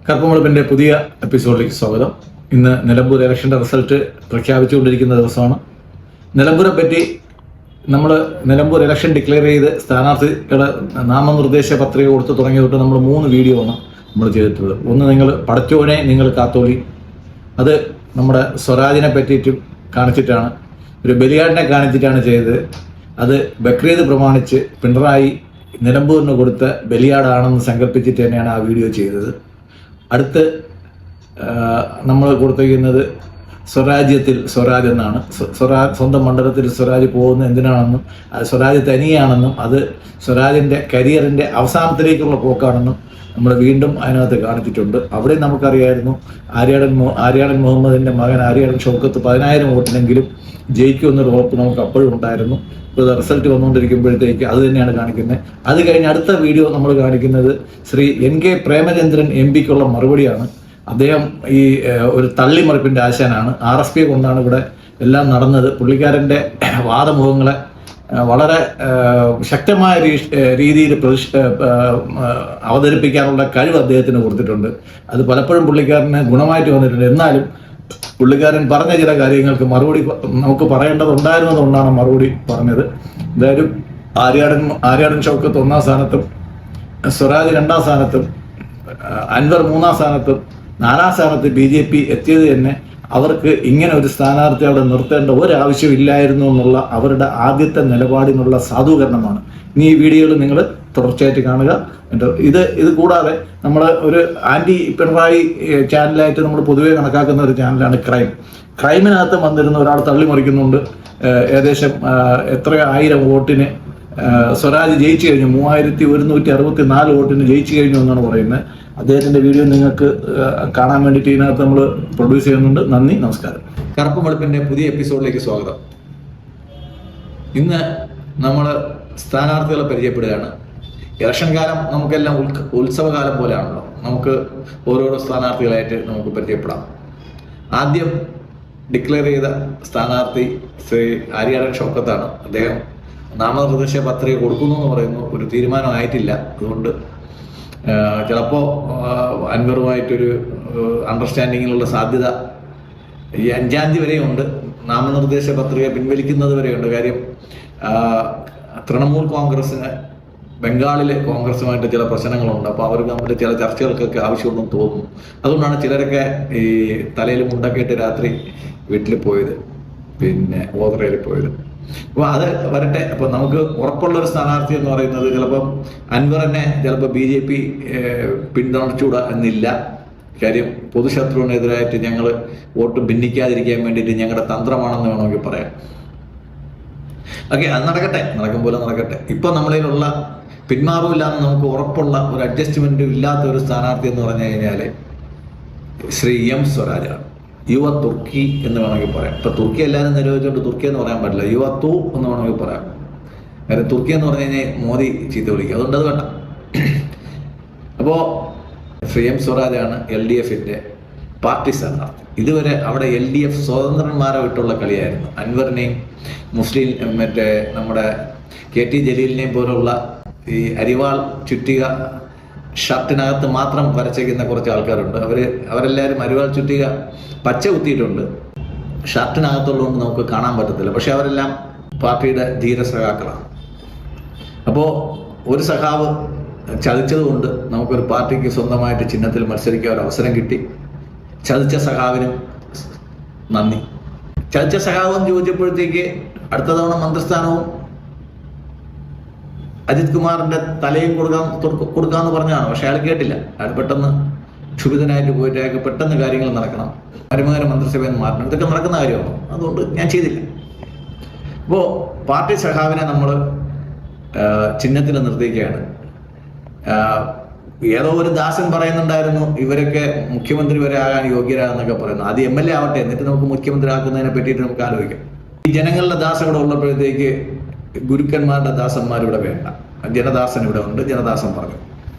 കറുപ്പുമുളപ്പിൻ്റെ പുതിയ എപ്പിസോഡിലേക്ക് സ്വാഗതം. ഇന്ന് നിലമ്പൂർ ഇലക്ഷൻ്റെ റിസൾട്ട് പ്രഖ്യാപിച്ചുകൊണ്ടിരിക്കുന്ന ദിവസമാണ്. നിലമ്പൂരെ പറ്റി നമ്മൾ നിലമ്പൂർ ഇലക്ഷൻ ഡിക്ലെയർ ചെയ്ത് സ്ഥാനാർത്ഥികളുടെ നാമനിർദ്ദേശ പത്രിക കൊടുത്ത് തുടങ്ങിയ തൊട്ട് നമ്മൾ 3 വീഡിയോ ആണ് നമ്മൾ ചെയ്തിട്ടുള്ളത്. ഒന്ന് നിങ്ങൾ പടച്ചോനെ നിങ്ങൾ കാത്തോളി, അത് നമ്മുടെ സ്വരാജിനെ പറ്റിയിട്ടും കാണിച്ചിട്ടാണ്, ഒരു ബലിയാടിനെ കാണിച്ചിട്ടാണ് ചെയ്തത്. അത് ബക്രീദ് പ്രമാണിച്ച് പിണറായി നിലമ്പൂരിന് കൊടുത്ത ബലിയാടാണെന്ന് സങ്കല്പിച്ചിട്ട് തന്നെയാണ് ആ വീഡിയോ ചെയ്തത്. അടുത്ത് നമ്മൾ കൊടുത്തിരിക്കുന്നത് സ്വരാജ്യത്തിൽ സ്വരാജ് എന്നാണ്. സ്വന്തം മണ്ഡലത്തിൽ സ്വരാജ് പോകുന്നത് എന്തിനാണെന്നും സ്വരാജ് തനിയാണെന്നും അത് സ്വരാജിൻ്റെ കരിയറിൻ്റെ അവസാനത്തിലേക്കുള്ള പോക്കാണെന്നും നമ്മൾ വീണ്ടും അതിനകത്ത് കാണിച്ചിട്ടുണ്ട്. അവിടെ നമുക്കറിയായിരുന്നു ആര്യാടൻ മുഹമ്മദിൻ്റെ മകൻ ആര്യാടൻ ഷൗക്കത്ത് 10,000 വോട്ടിനെങ്കിലും ജയിക്കുമെന്നൊരു ഉറപ്പ് നമുക്ക് അപ്പോഴും ഉണ്ടായിരുന്നു. ഇപ്പോൾ റിസൾട്ട് വന്നുകൊണ്ടിരിക്കുമ്പോഴത്തേക്ക് അത് തന്നെയാണ് കാണിക്കുന്നത്. അത് കഴിഞ്ഞ് അടുത്ത വീഡിയോ നമ്മൾ കാണിക്കുന്നത് ശ്രീ NK പ്രേമചന്ദ്രൻ MP-ക്കുള്ള മറുപടിയാണ്. അദ്ദേഹം ഈ ഒരു തള്ളിമറിപ്പിൻ്റെ ആശാനാണ്. RSP കൊണ്ടാണ് ഇവിടെ എല്ലാം നടന്നത്. പുള്ളിക്കാരൻ്റെ വാദമുഖങ്ങളെ വളരെ ശക്തമായ രീതിയിൽ അവതരിപ്പിക്കാനുള്ള കഴിവ് അദ്ദേഹത്തിന് കൊടുത്തിട്ടുണ്ട്. അത് പലപ്പോഴും പുള്ളിക്കാരന് ഗുണമായിട്ട് വന്നിട്ടുണ്ട്. എന്നാലും പുള്ളിക്കാരൻ പറഞ്ഞ ചില കാര്യങ്ങൾക്ക് മറുപടി നമുക്ക് പറയേണ്ടതുണ്ടായിരുന്നതുകൊണ്ടാണ് മറുപടി പറഞ്ഞത്. എന്തായാലും ആര്യാടൻ ഷൗക്കത്ത് 1ാം സ്ഥാനത്തും സ്വരാജ് 2ാം സ്ഥാനത്തും അൻവർ 3ാം സ്ഥാനത്തും 4ാം സ്ഥാനത്ത് BJP എത്തിയത് തന്നെ അവർക്ക് ഇങ്ങനെ ഒരു സ്ഥാനാർത്ഥി അവിടെ നിർത്തേണ്ട ഒരാവശ്യമില്ലായിരുന്നു എന്നുള്ള അവരുടെ ആദ്യത്തെ നിലപാടിനുള്ള സാധൂകരണമാണ്. ഇനി ഈ വീഡിയോയിൽ നിങ്ങൾ തുടർച്ചയായിട്ട് കാണുക. ഇത് കൂടാതെ നമ്മൾ ഒരു ആൻറ്റി പിണറായി ചാനലായിട്ട് നമ്മൾ പൊതുവെ കണക്കാക്കുന്ന ഒരു ചാനലാണ് ക്രൈമിനകത്ത് വന്നിരുന്ന ഒരാൾ തള്ളിമറിക്കുന്നുണ്ട്. ഏകദേശം എത്രയോ 1000 വോട്ടിന് സ്വരാജ് ജയിച്ചു കഴിഞ്ഞു, 3164 വോട്ടിന് ജയിച്ചു കഴിഞ്ഞു എന്നാണ് പറയുന്നത്. അദ്ദേഹത്തിന്റെ വീഡിയോ നിങ്ങൾക്ക് കാണാൻ വേണ്ടിയിട്ട് ഇതിനകത്ത് നമ്മൾ പ്രൊഡ്യൂസ് ചെയ്യുന്നുണ്ട്. നന്ദി, നമസ്കാരം. കറുപ്പും വെളുപ്പിന്റെ പുതിയ എപ്പിസോഡിലേക്ക് സ്വാഗതം. ഇന്ന് നമ്മൾ സ്ഥാനാർത്ഥികളെ പരിചയപ്പെടുകയാണ്. ഇലക്ഷൻ കാലം നമുക്കെല്ലാം ഉത്സവകാലം പോലെയാണല്ലോ. നമുക്ക് ഓരോരോ സ്ഥാനാർത്ഥികളായിട്ട് നമുക്ക് പരിചയപ്പെടാം. ആദ്യം ഡിക്ലെയർ ചെയ്ത സ്ഥാനാർത്ഥി ശ്രീ ആര്യാടൻ ഷൗക്കത്താണ്. അദ്ദേഹം നാമനിർദ്ദേശ പത്രിക കൊടുക്കുന്നു എന്ന് പറയുന്നു. ഒരു തീരുമാനമായിട്ടില്ല. അതുകൊണ്ട് ചിലപ്പോൾ അൻവറുമായിട്ടൊരു അണ്ടർസ്റ്റാൻഡിങ്ങിനുള്ള സാധ്യത ഈ 5-ാം തീയതി വരെയുണ്ട്. നാമനിർദ്ദേശ പത്രിക പിൻവലിക്കുന്നത് വരെയുണ്ട്. കാര്യം തൃണമൂൽ കോൺഗ്രസിന് ബംഗാളിലെ കോൺഗ്രസുമായിട്ട് ചില പ്രശ്നങ്ങളുണ്ട്. അപ്പോൾ അവർ തമ്മിൽ ചില ചർച്ചകൾക്കൊക്കെ ആവശ്യമുണ്ടെന്ന് തോന്നുന്നു. അതുകൊണ്ടാണ് ചിലരൊക്കെ ഈ തലയിൽ മുണ്ടൊക്കെ ഇട്ട് രാത്രി വീട്ടിൽ പോയത്, പിന്നെ ഓതറയിൽ പോയത്. അപ്പോൾ അത് വരട്ടെ. അപ്പോൾ നമുക്ക് ഉറപ്പുള്ളൊരു സ്ഥാനാർത്ഥി എന്ന് പറയുന്നത് ചിലപ്പം അൻവറിനെ ചിലപ്പോൾ BJP പിന്തുണച്ചുകൂടാ എന്നില്ല. കാര്യം പൊതുശത്രുവിനെതിരായിട്ട് ഞങ്ങൾ വോട്ട് ഭിന്നിക്കാതിരിക്കാൻ വേണ്ടിയിട്ട് ഞങ്ങളുടെ തന്ത്രമാണെന്ന് വേണമെങ്കിൽ പറയാം. ഓക്കെ, അത് നടക്കട്ടെ, നടക്കും പോലെ നടക്കട്ടെ. ഇപ്പം നമ്മളിലുള്ള പിന്മാറില്ലാന്ന് നമുക്ക് ഉറപ്പുള്ള ഒരു അഡ്ജസ്റ്റ്മെൻറ്റും ഇല്ലാത്ത ഒരു സ്ഥാനാർത്ഥി എന്ന് പറഞ്ഞു കഴിഞ്ഞാൽ ശ്രീ M സ്വരാജാണ്. യുവ തുർക്കി എന്ന് വേണമെങ്കിൽ പറയാം. ഇപ്പം തുർക്കി എല്ലാവരും നിരോധിച്ചുകൊണ്ട് തുർക്കി എന്ന് പറയാൻ പറ്റില്ല, യുവ തൂ എന്ന് വേണമെങ്കിൽ പറയാം. കാര്യം തുർക്കി എന്ന് പറഞ്ഞു കഴിഞ്ഞാൽ മോദി ചീത്ത വിളിക്കുക, അതുകൊണ്ട് അത് വേണ്ട. അപ്പോൾ ശ്രീ M സ്വരാജാണ് LDFന്റെ പാർട്ടി സ്ഥാനാർത്ഥി. ഇതുവരെ അവിടെ LDF സ്വതന്ത്രന്മാരെ വിട്ടുള്ള കളിയായിരുന്നു. അൻവറിനെയും മുസ്ലിം നമ്മുടെ KT ജലീലിനെയും പോലുള്ള ഈ അരിവാൾ ചുറ്റിക ഷർട്ടിനകത്ത് മാത്രം വരച്ചേക്കുന്ന കുറച്ച് ആൾക്കാരുണ്ട്. അവരെല്ലാവരും അരിവാൾ ചുറ്റിക പച്ച കുത്തിയിട്ടുണ്ട്. ഷർട്ടിനകത്തുള്ളതുകൊണ്ട് നമുക്ക് കാണാൻ പറ്റത്തില്ല. പക്ഷെ അവരെല്ലാം പാർട്ടിയുടെ ധീര സഖാക്കളാണ്. അപ്പോൾ ഒരു സഖാവ് ചതിച്ചതുകൊണ്ട് നമുക്കൊരു പാർട്ടിക്ക് സ്വന്തമായിട്ട് ചിഹ്നത്തിൽ മത്സരിക്കാൻ ഒരു അവസരം കിട്ടി. ചതിച്ച സഖാവിനും നന്ദി. ചതിച്ച സഖാവെന്ന് ചോദിച്ചപ്പോഴത്തേക്ക് അടുത്ത തവണ മന്ത്രിസ്ഥാനവും അജിത് കുമാറിന്റെ തലയും കൊടുക്കാന്ന് പറഞ്ഞാണ്. പക്ഷെ അയാൾ കേട്ടില്ല. അയാൾ പെട്ടെന്ന് ക്ഷുഭിതനായിട്ട് പോയിട്ട് അയാൾക്ക് പെട്ടെന്ന് കാര്യങ്ങൾ നടക്കണം, മരുമകനെ മന്ത്രിസഭയിൽ നിന്ന് മാറ്റണം, ഇതൊക്കെ നടക്കുന്ന കാര്യമാണ്. അതുകൊണ്ട് ഞാൻ ചെയ്തില്ല. അപ്പോൾ പാർട്ടി സഖാവിനെ നമ്മൾ ചിഹ്നത്തിൽ നിർത്തിക്കുകയാണ്. ഏതോ ഒരു ദാസൻ പറയുന്നുണ്ടായിരുന്നു ഇവരൊക്കെ മുഖ്യമന്ത്രി വരെ ആകാൻ യോഗ്യരാണെന്നൊക്കെ പറയുന്നു. അത് MLA ആവട്ടെ, എന്നിട്ട് നമുക്ക് മുഖ്യമന്ത്രി ആക്കുന്നതിനെ പറ്റിയിട്ട് നമുക്ക് ആലോചിക്കാം. ഈ ജനങ്ങളുടെ ദാസം ഇവിടെ ഉള്ളപ്പോഴത്തേക്ക് ഗുരുക്കന്മാരുടെ ദാസന്മാർ ഇവിടെ വേണ്ട. ജനദാസൻ ഇവിടെ ഉണ്ട്. ജനദാസൻ പറഞ്ഞു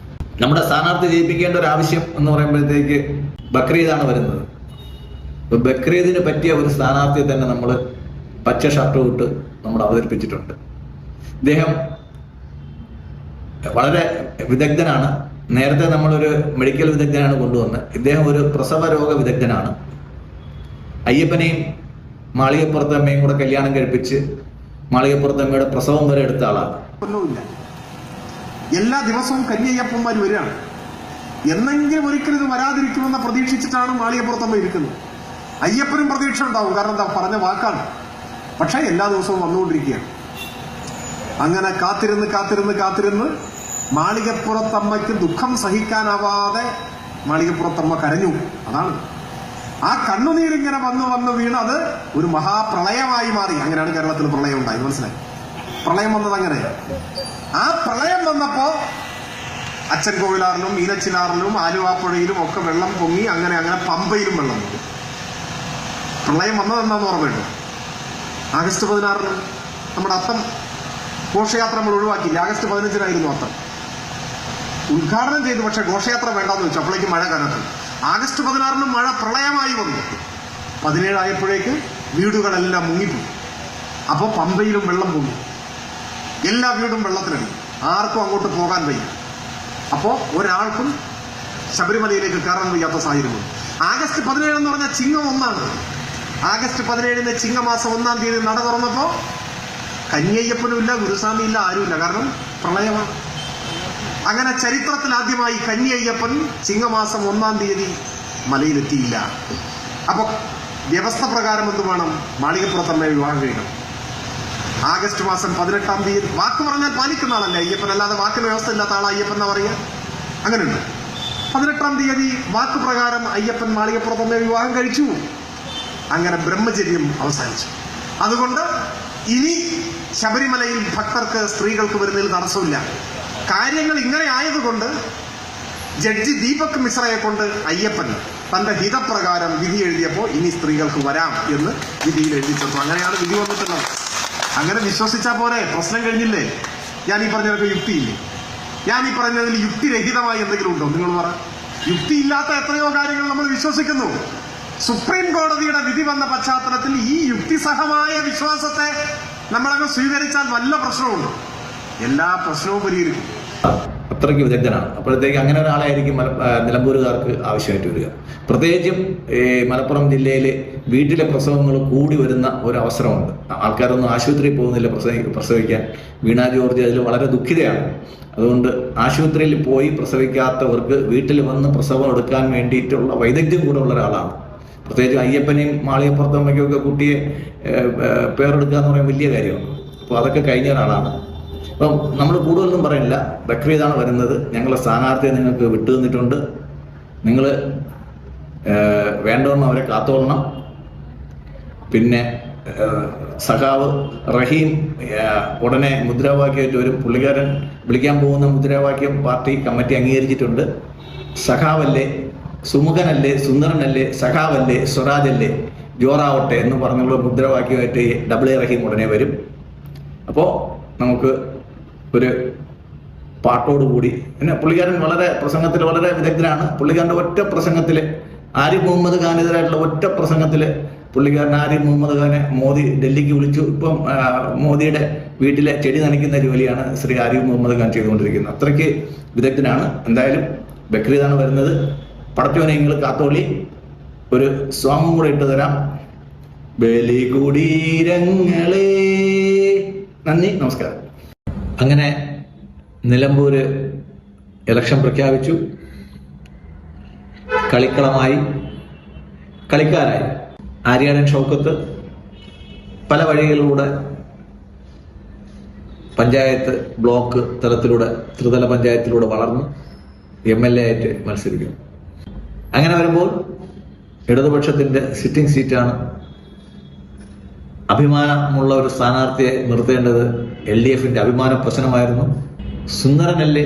നമ്മുടെ സ്ഥാനാർത്ഥി ജയിപ്പിക്കേണ്ട ഒരു ആവശ്യം എന്ന് പറയുമ്പോഴത്തേക്ക് ബക്രീദാണ് വരുന്നത്. ഇപ്പൊ ബക്രീദിന് പറ്റിയ ഒരു സ്ഥാനാർത്ഥിയെ തന്നെ നമ്മൾ പച്ച ഷർട്ട് ഇട്ട് നമ്മൾ അവതരിപ്പിച്ചിട്ടുണ്ട്. ഇദ്ദേഹം വളരെ വിദഗ്ധനാണ്. നേരത്തെ നമ്മളൊരു മെഡിക്കൽ വിദഗ്ധനാണ് കൊണ്ടുവന്നത്. ഇദ്ദേഹം ഒരു പ്രസവ രോഗ വിദഗ്ധനാണ്. അയ്യപ്പനെയും മാളികപ്പുറത്തമ്മയും കൂടെ കല്യാണം കഴിപ്പിച്ച് മാളികപ്പുറത്തമ്മയുടെ പ്രസവം വരെ എടുത്ത ആളാണ്. എല്ലാ ദിവസവും കന്യയ്യപ്പന്മാർ വരികയാണ്. എന്നെങ്കിലും ഒരിക്കലും ഇത് വരാതിരിക്കുമെന്ന് പ്രതീക്ഷിച്ചിട്ടാണ് മാളികപ്പുറത്തമ്മ ഇരിക്കുന്നത്. അയ്യപ്പനും പ്രതീക്ഷ ഉണ്ടാവും, കാരണം എന്താ പറഞ്ഞ വാക്കാണ്. പക്ഷെ എല്ലാ ദിവസവും വന്നുകൊണ്ടിരിക്കുകയാണ്. അങ്ങനെ കാത്തിരുന്ന് കാത്തിരുന്ന് കാത്തിരുന്ന് മാളികപ്പുറത്തമ്മയ്ക്ക് ദുഃഖം സഹിക്കാനാവാതെ മാളികപ്പുറത്തമ്മ കരഞ്ഞു. അതാണ് ആ കണ്ണുനീരിങ്ങനെ വന്ന് വന്ന് വീണ് അത് ഒരു മഹാപ്രളയമായി മാറി. അങ്ങനെയാണ് കേരളത്തിൽ പ്രളയം ഉണ്ടായി. മനസ്സിലായി? പ്രളയം വന്നത് അങ്ങനെ. ആ പ്രളയം വന്നപ്പോ അച്ഛൻ കോവിലാറിലും മീനച്ചിലാറിലും ആലുവാപ്പുഴയിലും ഒക്കെ വെള്ളം പൊങ്ങി. അങ്ങനെ അങ്ങനെ പമ്പയിലും വെള്ളം പൊങ്ങി. പ്രളയം വന്നത് എന്താന്ന് ഓർമ്മയുണ്ട്? ആഗസ്റ്റ് 16 നമ്മുടെ അത്തം ഘോഷയാത്ര നമ്മൾ ഒഴിവാക്കിയില്ല. ആഗസ്റ്റ് 15 അത്തം ഉദ്ഘാടനം ചെയ്തു. പക്ഷെ ഘോഷയാത്ര വേണ്ടെന്ന് വെച്ചു. അപ്പോഴേക്ക് മഴ കനത്തു. ആഗസ്റ്റ് 16 മഴ പ്രളയമായി വന്നു. 17 ആയപ്പോഴേക്ക് വീടുകളെല്ലാം മുങ്ങിപ്പോയി. അപ്പോൾ പമ്പയിലും വെള്ളം പൊങ്ങി. എല്ലാ വീടും വെള്ളത്തിലടി. ആർക്കും അങ്ങോട്ട് പോകാൻ വയ്യ. അപ്പോൾ ഒരാൾക്കും ശബരിമലയിലേക്ക് കയറാൻ വയ്യാത്ത സാഹചര്യം. ആഗസ്റ്റ് 17 എന്ന് പറഞ്ഞാൽ ചിങ്ങം 1 ആഗസ്റ്റ് 17 ചിങ്ങമാസം 1 നട തുറന്നപ്പോൾ കന്യയ്യപ്പനും ഇല്ല, ഗുരുസ്വാമി ഇല്ല, ആരുമില്ല. കാരണം പ്രളയമാണ്. അങ്ങനെ ചരിത്രത്തിൽ ആദ്യമായി കന്യയ്യപ്പൻ ചിങ്ങമാസം 1 മലയിലെത്തിയില്ല. അപ്പൊ വ്യവസ്ഥ പ്രകാരം എന്ത് വേണം? മാളികപ്പുറത്തമ്മയെ വിവാഹം കഴിക്കണം. ആഗസ്റ്റ് മാസം 18 വാക്ക് പറഞ്ഞാൽ പാലിക്കുന്ന ആളല്ലേ അയ്യപ്പൻ. അല്ലാതെ വാക്കിന് വ്യവസ്ഥ ഇല്ലാത്ത ആളാ അയ്യപ്പൻ എന്നാ പറയുക? അങ്ങനെയുണ്ട്. 18 വാക്ക് പ്രകാരം അയ്യപ്പൻ മാളികപ്പുറത്തമ്മയെ വിവാഹം കഴിച്ചു. അങ്ങനെ ബ്രഹ്മചര്യം അവസാനിച്ചു. അതുകൊണ്ട് ഇനി ശബരിമലയിൽ ഭക്തർക്ക് സ്ത്രീകൾക്ക് വരുന്നതിൽ തടസ്സമില്ല. കാര്യങ്ങൾ ഇങ്ങനെ ആയതുകൊണ്ട് ജഡ്ജി ദീപക് മിശ്രയെ കൊണ്ട് അയ്യപ്പൻ തന്റെ ഹിതപ്രകാരം വിധി എഴുതിയപ്പോൾ ഇനി സ്ത്രീകൾക്ക് വരാം എന്ന് വിധിയിൽ എഴുതി ചേർത്തു. അങ്ങനെയാണ് വിധി വന്നിട്ടുള്ളത്. അങ്ങനെ വിശ്വസിച്ചാൽ പോരെ? പ്രശ്നം കഴിഞ്ഞില്ലേ? ഞാൻ ഈ പറഞ്ഞതൊക്കെ യുക്തിയില്ലേ? ഞാൻ ഈ പറഞ്ഞതിൽ യുക്തിരഹിതമായി എന്തെങ്കിലും ഉണ്ടോ? നിങ്ങൾ പറ. യുക്തിയില്ലാത്ത എത്രയോ കാര്യങ്ങൾ നമ്മൾ വിശ്വസിക്കുന്നു. സുപ്രീം കോടതിയുടെ വിധി വന്ന പശ്ചാത്തലത്തിൽ ഈ യുക്തിസഹമായ വിശ്വാസത്തെ നമ്മളങ്ങ് സ്വീകരിച്ചാൽ വല്ല പ്രശ്നമുണ്ടോ? എല്ലാ പ്രശ്നവും പരിഹരിക്കും. അത്രയ്ക്ക് വിദഗ്ധനാണ്. അപ്പോഴത്തേക്ക് അങ്ങനെ ഒരാളായിരിക്കും നിലമ്പൂരുകാർക്ക് ആവശ്യമായിട്ട് വരിക. പ്രത്യേകിച്ചും മലപ്പുറം ജില്ലയിൽ വീട്ടിലെ പ്രസവങ്ങൾ കൂടി വരുന്ന ഒരു അവസരമുണ്ട്. ആൾക്കാരൊന്നും ആശുപത്രിയിൽ പോകുന്നില്ല പ്രസവിക്കാൻ. വീണ ജോർജ് അതിൽ വളരെ ദുഃഖിതയാണ്. അതുകൊണ്ട് ആശുപത്രിയിൽ പോയി പ്രസവിക്കാത്തവർക്ക് വീട്ടിൽ വന്ന് പ്രസവം എടുക്കാൻ വേണ്ടിയിട്ടുള്ള വൈദഗ്ധ്യം കൂടെ ഉള്ള ഒരാളാണ്. പ്രത്യേകിച്ച് അയ്യപ്പനെയും മാളികപ്പുറത്തമ്മയ്ക്കും ഒക്കെ കുട്ടിയെ പേരെടുക്കുക എന്ന് പറയുന്നത് വലിയ കാര്യമാണ്. അപ്പോൾ അതൊക്കെ കഴിഞ്ഞ ഒരാളാണ്. അപ്പം നമ്മൾ കൂടുതലൊന്നും പറയുന്നില്ല. ബക്രീദാണ് വരുന്നത്. ഞങ്ങളുടെ സ്ഥാനാർത്ഥിയെ നിങ്ങൾക്ക് വിട്ടു തന്നിട്ടുണ്ട്. നിങ്ങൾ വേണ്ടവണ്ണം അവരെ കാത്തോളണം. പിന്നെ സഖാവ് റഹീം ഉടനെ മുദ്രാവാക്യമായിട്ട് വരും. പുള്ളിക്കാരൻ വിളിക്കാൻ പോകുന്ന മുദ്രാവാക്യം പാർട്ടി കമ്മിറ്റി അംഗീകരിച്ചിട്ടുണ്ട്. സഖാവല്ലേ, സുമുഖനല്ലേ, സുന്ദരനല്ലേ, സഖാവല്ലേ, സ്വരാജല്ലേ, ജോറാവട്ടെ എന്ന് പറഞ്ഞുള്ള മുദ്രാവാക്യമായിട്ട് ഡബിൾ റഹീം ഉടനെ വരും. അപ്പോൾ നമുക്ക് ഒരു പാട്ടോടുകൂടി പിന്നെ പുള്ളിക്കാരൻ വളരെ പ്രസംഗത്തിൽ വളരെ വിദഗ്ധനാണ്. പുള്ളിക്കാരൻ്റെ ഒറ്റ പ്രസംഗത്തിൽ ആരിഫ് മുഹമ്മദ് ഖാനെതിരായിട്ടുള്ള ഒറ്റ പ്രസംഗത്തിൽ പുള്ളിക്കാരൻ ആരിഫ് മുഹമ്മദ് ഖാനെ മോദി ഡൽഹിക്ക് വിളിച്ചു. ഇപ്പം മോദിയുടെ വീട്ടിലെ ചെടി നനയ്ക്കുന്ന ജോലിയാണ് ശ്രീ ആരിഫ് മുഹമ്മദ് ഖാൻ ചെയ്തുകൊണ്ടിരിക്കുന്നത്. അത്രയ്ക്ക് വിദഗ്ധനാണ്. എന്തായാലും ബക്രീദാണ് വരുന്നത്. പടച്ചോനെ നിങ്ങൾ കാത്തോളി. ഒരു സോങ്ങും കൂടെ ഇട്ട് തരാം. ബലികുടീരങ്ങളെ. നന്ദി, നമസ്കാരം. അങ്ങനെ നിലമ്പൂര് ഇലക്ഷൻ പ്രഖ്യാപിച്ചു. കളിക്കളമായി, കളിക്കാരായി. ആര്യാടൻ ഷൗക്കത്ത് പല വഴികളിലൂടെ പഞ്ചായത്ത് ബ്ലോക്ക് തലത്തിലൂടെ ത്രിതല പഞ്ചായത്തിലൂടെ വളർന്ന് MLA ആയിട്ട് മത്സരിക്കുന്നു. അങ്ങനെ വരുമ്പോൾ ഇടതുപക്ഷത്തിന്റെ സിറ്റിംഗ് സീറ്റാണ്. അഭിമാനമുള്ള ഒരു സ്ഥാനാർത്ഥിയെ നിർത്തേണ്ടത് LDFന്റെ അഭിമാന പ്രശ്നമായിരുന്നു. സുന്ദരനല്ലേ,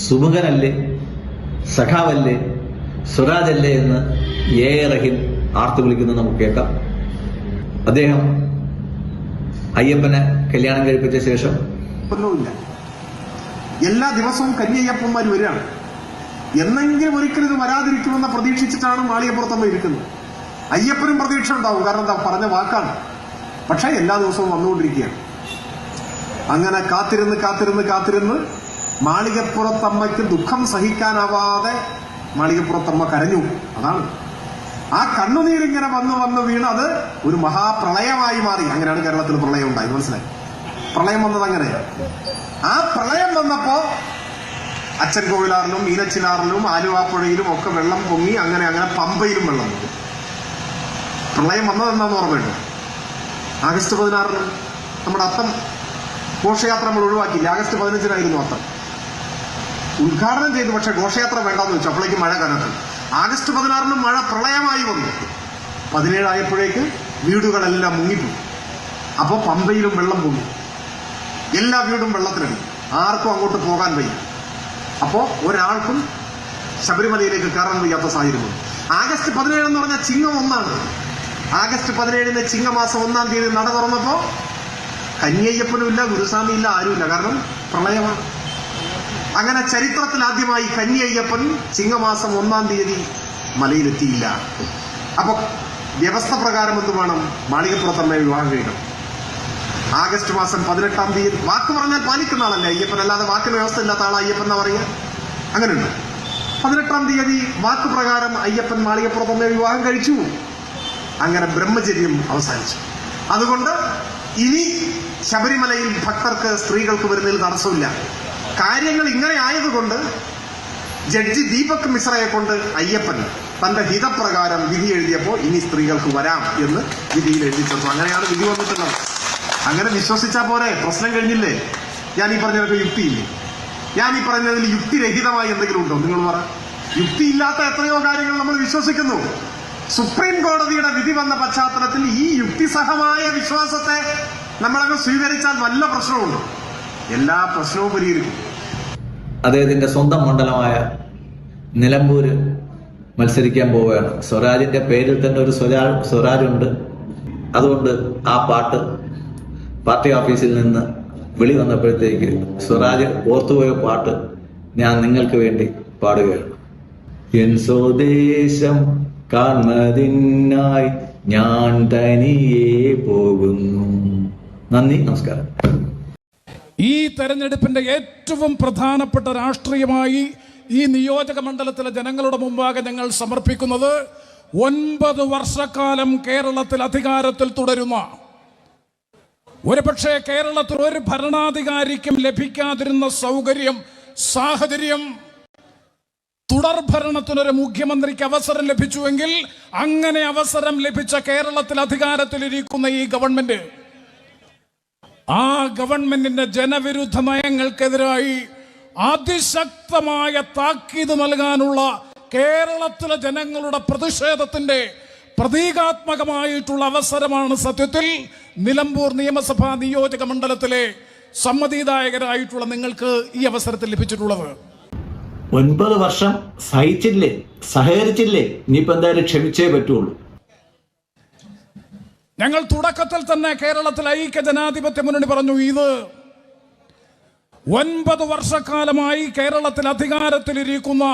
സുമുഖനല്ലേ, സഖാവല്ലേ, സ്വരാജല്ലേ എന്ന് റഹീം ആർത്തു വിളിക്കുന്നത് നമുക്ക് കേൾക്കാം. അദ്ദേഹം അയ്യപ്പനെ കല്യാണം കഴിപ്പിച്ച ശേഷം എല്ലാ ദിവസവും കന്യയ്യപ്പന്മാർ വരികയാണ്. എന്നെങ്കിലും ഒരിക്കലും ഇത് വരാതിരിക്കുമെന്ന് പ്രതീക്ഷിച്ചിട്ടാണ് മാളികപ്പുറത്തമ്മ ഇരിക്കുന്നത്. അയ്യപ്പനും പ്രതീക്ഷ ഉണ്ടാവും, കാരണം എന്താ പറഞ്ഞ വാക്കാണ്. പക്ഷെ എല്ലാ ദിവസവും വന്നുകൊണ്ടിരിക്കുകയാണ്. അങ്ങനെ കാത്തിരുന്ന് കാത്തിരുന്ന് കാത്തിരുന്ന് മാളികപ്പുറത്തമ്മയ്ക്ക് ദുഃഖം സഹിക്കാനാവാതെ മാളികപ്പുറത്തമ്മ കരഞ്ഞു. അതാണ് ആ കണ്ണുനീരിങ്ങനെ വന്ന് വീണ് അത് ഒരു മഹാപ്രളയമായി മാറി. അങ്ങനെയാണ് കേരളത്തിൽ പ്രളയം ഉണ്ടായത്. മനസ്സിലായി? പ്രളയം വന്നത് അങ്ങനെയാണ്. ആ പ്രളയം വന്നപ്പോ അച്ചൻകോവിലാറിലും മീനച്ചിലാറിലും ആലുവാപ്പുഴയിലും ഒക്കെ വെള്ളം പൊങ്ങി. അങ്ങനെ പമ്പയിലും വെള്ളം പൊങ്ങി. പ്രളയം വന്നതെന്നാന്ന് ഓർമ്മയുണ്ട്. ആഗസ്റ്റ് 16 നമ്മുടെ അത്തം ഘോഷയാത്ര നമ്മൾ ഒഴിവാക്കിയില്ല. ആഗസ്റ്റ് 15 അത്തം ഉദ്ഘാടനം ചെയ്തു. പക്ഷെ ഘോഷയാത്ര വേണ്ടെന്ന് വെച്ചു. അപ്പോഴേക്ക് മഴ കനത്തു. ആഗസ്റ്റ് 16 മഴ പ്രളയമായി വന്നു. 17 ആയപ്പോഴേക്ക് വീടുകളെല്ലാം മുങ്ങിപ്പോയി. അപ്പോൾ പമ്പയിലും വെള്ളം പൊങ്ങി. എല്ലാ വീടും വെള്ളത്തിലടി. ആർക്കും അങ്ങോട്ട് പോകാൻ വയ്യ. അപ്പോൾ ഒരാൾക്കും ശബരിമലയിലേക്ക് കയറാൻ വയ്യാത്ത സാഹചര്യം. ആഗസ്റ്റ് 17 എന്ന് പറഞ്ഞാൽ ചിങ്ങം 1 ആഗസ്റ്റ് 17 ചിങ്ങമാസം 1 തീയതി നട തുറന്നപ്പോ കന്യയ്യപ്പനും ഇല്ല, ഗുരുസ്വാമി ഇല്ല, ആരുമില്ല. കാരണം പ്രളയമാണ്. അങ്ങനെ ചരിത്രത്തിൽ ആദ്യമായി കന്യയ്യപ്പൻ ചിങ്ങമാസം 1 തീയതി മലയിലെത്തിയില്ല. അപ്പൊ വ്യവസ്ഥ പ്രകാരം എന്ത് വേണം? മാളികപ്പുറത്തമ്മയെ വിവാഹം കഴിക്കണം. ആഗസ്റ്റ് മാസം 18 തീയതി. വാക്ക് പറഞ്ഞാൽ പാലിക്കുന്ന ആളല്ലേ അയ്യപ്പൻ. അല്ലാതെ വാക്കിന് വ്യവസ്ഥ ഇല്ലാത്ത ആളാ അയ്യപ്പൻ എന്നാ പറയുക? അങ്ങനെയുണ്ട്. 18 തീയതി വാക്ക് പ്രകാരം അയ്യപ്പൻ മാളികപ്പുറത്തമ്മയെ വിവാഹം കഴിച്ചു. അങ്ങനെ ബ്രഹ്മചര്യം അവസാനിച്ചു. അതുകൊണ്ട് ഇനി ശബരിമലയിൽ ഭക്തർക്ക്, സ്ത്രീകൾക്ക് വരുന്നതിൽ തടസ്സമില്ല. കാര്യങ്ങൾ ഇങ്ങനെ ആയതുകൊണ്ട് ജഡ്ജി ദീപക് മിശ്രയെ കൊണ്ട് അയ്യപ്പൻ തന്റെ ഹിതപ്രകാരം വിധി എഴുതിയപ്പോൾ ഇനി സ്ത്രീകൾക്ക് വരാം എന്ന് വിധിയിൽ എഴുതി ചേർത്തു. അങ്ങനെയാണ് വിധി വന്നിട്ടുള്ളത്. അങ്ങനെ വിശ്വസിച്ചാൽ പോരെ? പ്രശ്നം കഴിഞ്ഞില്ലേ? ഞാൻ ഈ പറഞ്ഞതൊക്കെ യുക്തിയില്ലേ? ഞാൻ ഈ പറഞ്ഞതിൽ യുക്തിരഹിതമായി എന്തെങ്കിലും ഉണ്ടോ? നിങ്ങൾ പറ. യുക്തിയില്ലാത്ത എത്രയോ കാര്യങ്ങൾ നമ്മൾ വിശ്വസിക്കുന്നു. സുപ്രീം കോടതിയുടെ വിധി വന്ന പശ്ചാത്തലത്തിൽ ഈ യുക്തിസഹമായ വിശ്വാസത്തെ നമ്മളങ്ങ് സ്വീകരിച്ചാൽ വല്ല പ്രശ്നമുണ്ടോ? എല്ലാ പ്രശ്നവും പരിഹരിക്കും. അദ്ദേഹത്തിന്റെ സ്വന്തം മണ്ഡലമായ നിലമ്പൂര് മത്സരിക്കാൻ പോവുകയാണ്. സ്വരാജിന്റെ പേരിൽ തന്നെ ഒരു സ്വരാജുണ്ട്. അതുകൊണ്ട് ആ പാട്ട് പാർട്ടി ഓഫീസിൽ നിന്ന് വിളി വന്നപ്പോഴത്തേക്ക് സ്വരാജ് ഓർത്തുപോയ പാട്ട് ഞാൻ നിങ്ങൾക്ക് വേണ്ടി പാടുകയാണ്. എൻ സ്വദേശം കാൺമതിനായി ഞാൻ തനിയെ പോകുന്നു. നന്ദി, നമസ്കാരം. ഈ തെരഞ്ഞെടുപ്പിന്റെ ഏറ്റവും പ്രധാനപ്പെട്ട രാഷ്ട്രീയമായി ഈ നിയോജക മണ്ഡലത്തിലെ ജനങ്ങളുടെ മുമ്പാകെ ഞങ്ങൾ സമർപ്പിക്കുന്നത് 9 വർഷക്കാലം കേരളത്തിൽ അധികാരത്തിൽ തുടരുന്ന, ഒരുപക്ഷെ കേരളത്തിൽ ഒരു ഭരണാധികാരിക്കും ലഭിക്കാതിരുന്ന സാഹചര്യം തുടർഭരണത്തിനൊരു മുഖ്യമന്ത്രിക്ക് അവസരം ലഭിച്ചുവെങ്കിൽ അങ്ങനെ അവസരം ലഭിച്ച കേരളത്തിൽ അധികാരത്തിലിരിക്കുന്ന ഈ ഗവൺമെന്റ്, ആ ഗവൺമെന്റിന്റെ ജനവിരുദ്ധ നയങ്ങൾക്കെതിരായി അതിശക്തമായ താക്കീത് നൽകാനുള്ള കേരളത്തിലെ ജനങ്ങളുടെ പ്രതിഷേധത്തിന്റെ പ്രതീകാത്മകമായിട്ടുള്ള അവസരമാണ് സത്യത്തിൽ നിലമ്പൂർ നിയമസഭാ നിയോജക മണ്ഡലത്തിലെ സമ്മതിദായകരായിട്ടുള്ള നിങ്ങൾക്ക് ഈ അവസരത്തിൽ ലഭിച്ചിട്ടുള്ളത്. 9 വർഷം സഹകരിച്ചില്ലേ? ഇനിയിപ്പോ എന്തായാലും ക്ഷമിച്ചേ പറ്റുള്ളൂ. ഞങ്ങൾ തുടക്കത്തിൽ തന്നെ കേരളത്തിൽ ഐക്യ ജനാധിപത്യ മുന്നണി പറഞ്ഞു, ഇത് 9 വർഷക്കാലമായി കേരളത്തിൽ അധികാരത്തിലിരിക്കുന്ന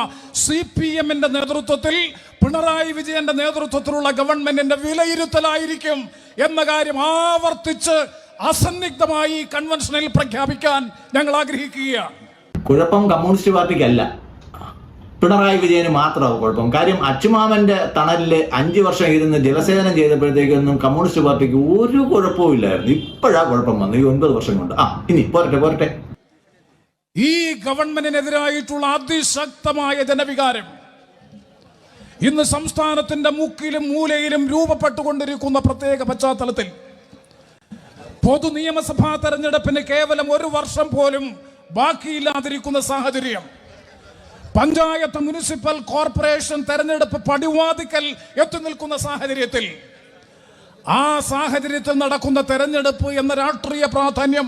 CPM-ന്റെ നേതൃത്വത്തിൽ, പിണറായി വിജയന്റെ നേതൃത്വത്തിലുള്ള ഗവൺമെന്റിന്റെ വിലയിരുത്തലായിരിക്കും എന്ന കാര്യം ആവർത്തിച്ച് അസന്നിഗ്ധമായി കൺവെൻഷനിൽ പ്രഖ്യാപിക്കാൻ ഞങ്ങൾ ആഗ്രഹിക്കുകയാണ്. കുഴപ്പം കമ്മ്യൂണിസ്റ്റ് പാർട്ടിക്കല്ല, പിണറായി വിജയന് മാത്രമാണ് കുഴപ്പം. കാര്യം അച്ചുമാമന്റെ തണലില് 5 വർഷം ഇരുന്ന് ജലസേചനം ചെയ്തപ്പോഴത്തേക്കൊന്നും കമ്മ്യൂണിസ്റ്റ് പാർട്ടിക്ക് ഒരു കുഴപ്പവും ഇല്ലായിരുന്നു. ഇപ്പോഴാ കുഴപ്പം വന്നു ഈ 9 വർഷം കൊണ്ട്. ഇനി പോരട്ടെ. ഈ ഗവൺമെന്റിനെതിരായിട്ടുള്ള അതിശക്തമായ ജനവികാരം ഇന്ന് സംസ്ഥാനത്തിന്റെ മുക്കിലും മൂലയിലും രൂപപ്പെട്ടുകൊണ്ടിരിക്കുന്ന പ്രത്യേക പശ്ചാത്തലത്തിൽ പൊതു നിയമസഭാ തെരഞ്ഞെടുപ്പിന് കേവലം 1 വർഷം പോലും ബാക്കിയില്ലാതിരിക്കുന്ന സാഹചര്യം, പഞ്ചായത്ത്, മുനിസിപ്പൽ കോർപ്പറേഷൻ തെരഞ്ഞെടുപ്പ് പടിവാതിക്കൽ എത്തി നിൽക്കുന്ന സാഹചര്യത്തിൽ, ആ സാഹചര്യത്തിൽ നടക്കുന്ന തെരഞ്ഞെടുപ്പ് എന്ന രാഷ്ട്രീയ പ്രാധാന്യം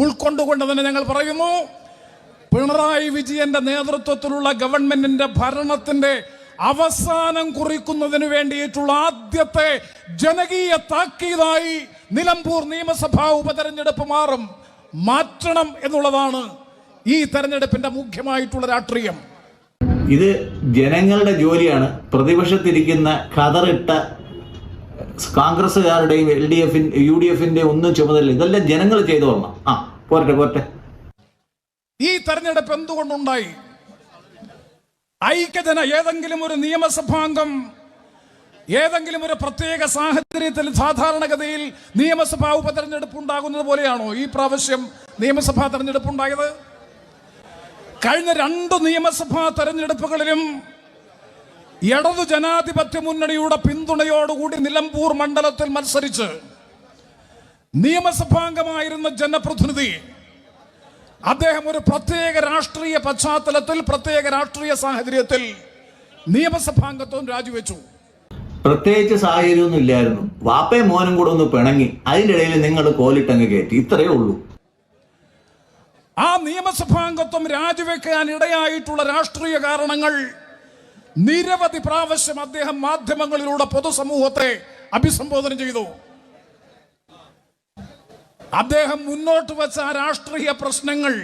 ഉൾക്കൊണ്ടുകൊണ്ട് തന്നെ ഞങ്ങൾ പറയുന്നു, പിണറായി വിജയന്റെ നേതൃത്വത്തിലുള്ള ഗവൺമെന്റിന്റെ ഭരണത്തിന്റെ അവസാനം കുറിക്കുന്നതിന് വേണ്ടിയിട്ടുള്ള ആദ്യത്തെ ജനകീയ താക്കീതായി നിലമ്പൂർ നിയമസഭാ ഉപതെരഞ്ഞെടുപ്പ് മാറ്റണം എന്നുള്ളതാണ് ഈ തെരഞ്ഞെടുപ്പിന്റെ മുഖ്യമായിട്ടുള്ള രാഷ്ട്രീയം. ഇത് ജനങ്ങളുടെ ജോലിയാണ്. പ്രതിപക്ഷത്തിരിക്കുന്ന കതറിട്ട കോൺഗ്രസുകാരുടെയും LDF UDF ഒന്നും ചുമതല. ഇതെല്ലാം ജനങ്ങൾ ചെയ്തോളണം. പോരട്ടെ. ഈ തെരഞ്ഞെടുപ്പ് എന്തുകൊണ്ടുണ്ടായി? ഏതെങ്കിലും ഒരു നിയമസഭാംഗം ഏതെങ്കിലും ഒരു പ്രത്യേക സാഹചര്യത്തിൽ സാധാരണഗതിയിൽ നിയമസഭാ ഉപതെരഞ്ഞെടുപ്പ് ഉണ്ടാകുന്നത് പോലെയാണോ ഈ പ്രാവശ്യം നിയമസഭാ തെരഞ്ഞെടുപ്പ് ഉണ്ടായത്? കഴിഞ്ഞ 2 നിയമസഭാ തെരഞ്ഞെടുപ്പുകളിലും ഇടതു ജനാധിപത്യ മുന്നണിയുടെ പിന്തുണയോടുകൂടി നിലമ്പൂർ മണ്ഡലത്തിൽ മത്സരിച്ച് നിയമസഭാംഗമായിരുന്ന ജനപ്രതിനിധി അദ്ദേഹം ഒരു പ്രത്യേക രാഷ്ട്രീയ പശ്ചാത്തലത്തിൽ പ്രത്യേക രാഷ്ട്രീയ സാഹചര്യത്തിൽ നിയമസഭാംഗത്വം രാജിവെച്ചു. പ്രത്യേകിച്ച് സാഹചര്യമൊന്നും ഇല്ലായിരുന്നു. വാപ്പയും മോനും കൂടെ ഒന്ന് പിണങ്ങി, അതിൻ്റെ ഇടയിൽ നിങ്ങൾ കോലിട്ടങ്ങ് കയറ്റി, ഇത്രയേ ഉള്ളൂ. ആ നിയമസഭാംഗത്വം രാജിവെക്കാൻ ഇടയായിട്ടുള്ള രാഷ്ട്രീയ കാരണങ്ങൾ നിരവധി പ്രാവശ്യം അദ്ദേഹം മാധ്യമങ്ങളിലൂടെ പൊതുസമൂഹത്തെ അഭിസംബോധന ചെയ്തു. അദ്ദേഹം മുന്നോട്ട് വെച്ച രാഷ്ട്രീയ പ്രശ്നങ്ങൾ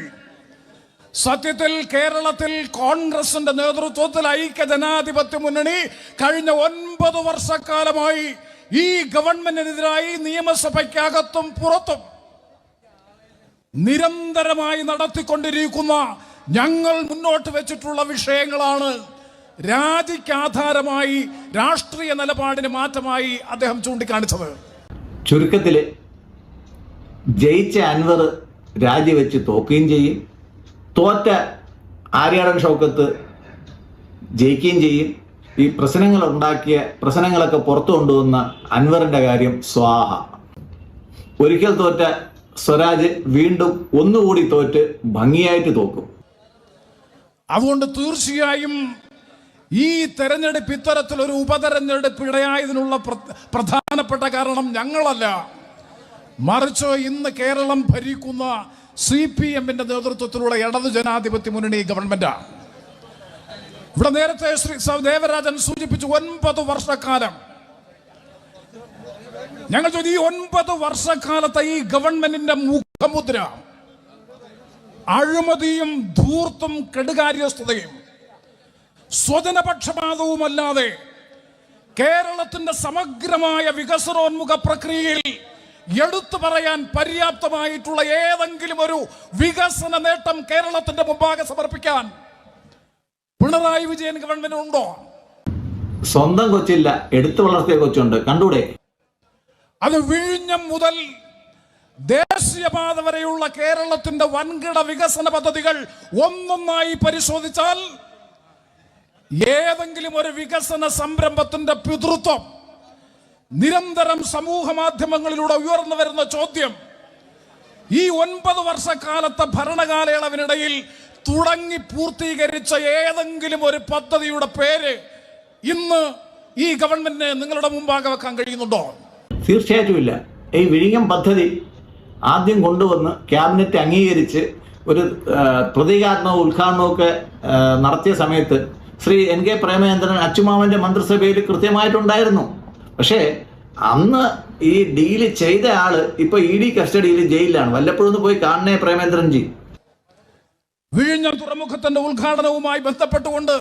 സത്യത്തിൽ കേരളത്തിൽ കോൺഗ്രസിന്റെ നേതൃത്വത്തിൽ ഐക്യ ജനാധിപത്യ മുന്നണി കഴിഞ്ഞ 9 വർഷക്കാലമായി ഈ ഗവൺമെന്റിനെതിരായി നിയമസഭയ്ക്കകത്തും പുറത്തും നിരന്തരമായി നടത്തിക്കൊണ്ടിരിക്കുന്ന ഞങ്ങൾ മുന്നോട്ട് വെച്ചിട്ടുള്ള വിഷയങ്ങളാണ് രാജിക്ക് ആധാരമായി രാഷ്ട്രീയ നിലപാടിന് മാറ്റമായി അദ്ദേഹം ചൂണ്ടിക്കാണിച്ചത്. ചുരുക്കത്തിൽ ജയിച്ച അൻവർ രാജിവെച്ച് തോക്കുകയും ചെയ്യും, തോറ്റ ആര്യാടൻ ഷൗക്കത്ത് ജയിക്കുകയും ചെയ്യും. ഈ പ്രശ്നങ്ങളൊക്കെ പുറത്തു കൊണ്ടുവന്ന അൻവറിന്റെ കാര്യം സ്വാഹ. ഒരിക്കൽ തോറ്റ സ്വരാജ് വീണ്ടും ഒന്നുകൂടി തോറ്റ് ഭംഗിയായിട്ട് തോക്കും. അതുകൊണ്ട് തീർച്ചയായും ഈ തെരഞ്ഞെടുപ്പ് ഇത്തരത്തിലൊരു ഉപതെരഞ്ഞെടുപ്പ് ഇടയായതിനുള്ള പ്രധാനപ്പെട്ട കാരണം ഞങ്ങളല്ല, മറിച്ച് ഇന്ന് കേരളം ഭരിക്കുന്ന CPM-ന്റെ നേതൃത്വത്തിലുള്ള ഇടതു ജനാധിപത്യ മുന്നണി ഗവൺമെന്റാണ്. ഇവിടെ നേരത്തെ ശ്രീ ദേവരാജൻ സൂചിപ്പിച്ചു 9 വർഷക്കാലം. ഞങ്ങൾ ഈ 9 വർഷക്കാലത്തെ ഈ ഗവൺമെന്റിന്റെ മുഖമുദ്ര അഴിമതിയും ധൂർത്തും കെടുകാര്യസ്ഥതയും സ്വജനപക്ഷപാതവുമല്ലാതെ കേരളത്തിന്റെ സമഗ്രമായ വികസനോന്മുഖ പ്രക്രിയയിൽ എടുത്തു പറയാൻ പര്യാപ്തമായിട്ടുള്ള ഏതെങ്കിലും ഒരു വികസന നേട്ടം കേരളത്തിന്റെ മുമ്പാകെ സമർപ്പിക്കാൻ പിണറായി വിജയൻ ഗവൺമെന്റ് ഉണ്ടോ? സ്വന്തം കൊച്ചില്ല, എടുത്തു വളർത്തിയ കൊച്ചുണ്ട്, കണ്ടൂടെ? അത് വിഴിഞ്ഞം മുതൽ ദേശീയപാത വരെയുള്ള കേരളത്തിന്റെ വൻകിട വികസന പദ്ധതികൾ ഒന്നൊന്നായി പരിശോധിച്ചാൽ ഏതെങ്കിലും ഒരു വികസന സംരംഭത്തിന്റെ പിതൃത്വം നിരന്തരം സമൂഹ മാധ്യമങ്ങളിലൂടെ ഉയർന്നു വരുന്ന ചോദ്യം, ഈ 9 വർഷക്കാലത്തെ ഭരണകാലയളവിനിടയിൽ തുടങ്ങി പൂർത്തീകരിച്ച ഏതെങ്കിലും ഒരു പദ്ധതിയുടെ പേര് ഇന്ന് ഈ ഗവൺമെന്റിന് നിങ്ങളുടെ മുമ്പാകെ വെക്കാൻ കഴിയുന്നുണ്ടോ? തീർച്ചയായിട്ടും ഇല്ല. ഈ വിഴിഞ്ഞം പദ്ധതി ആദ്യം കൊണ്ടുവന്ന് ക്യാബിനറ്റ് അംഗീകരിച്ച് ഒരു പ്രതീകാത്മക ഉദ്ഘാടനമൊക്കെ നടത്തിയ സമയത്ത് ശ്രീ NK പ്രേമചന്ദ്രൻ അച്ചുമാവന്റെ മന്ത്രിസഭയിൽ കൃത്യമായിട്ടുണ്ടായിരുന്നു. പക്ഷേ അന്ന് ഈ ഡീല് ചെയ്ത ആള് ഇപ്പൊ ED കസ്റ്റഡിയിൽ ജയിലിലാണ്. വല്ലപ്പോഴും ഒന്ന് പോയി കാണണേ പ്രേമേന്ദ്രൻജി. വിഴിഞ്ഞം തുറമുഖത്തിന്റെ ഉദ്ഘാടനവുമായി ബന്ധപ്പെട്ടുകൊണ്ട്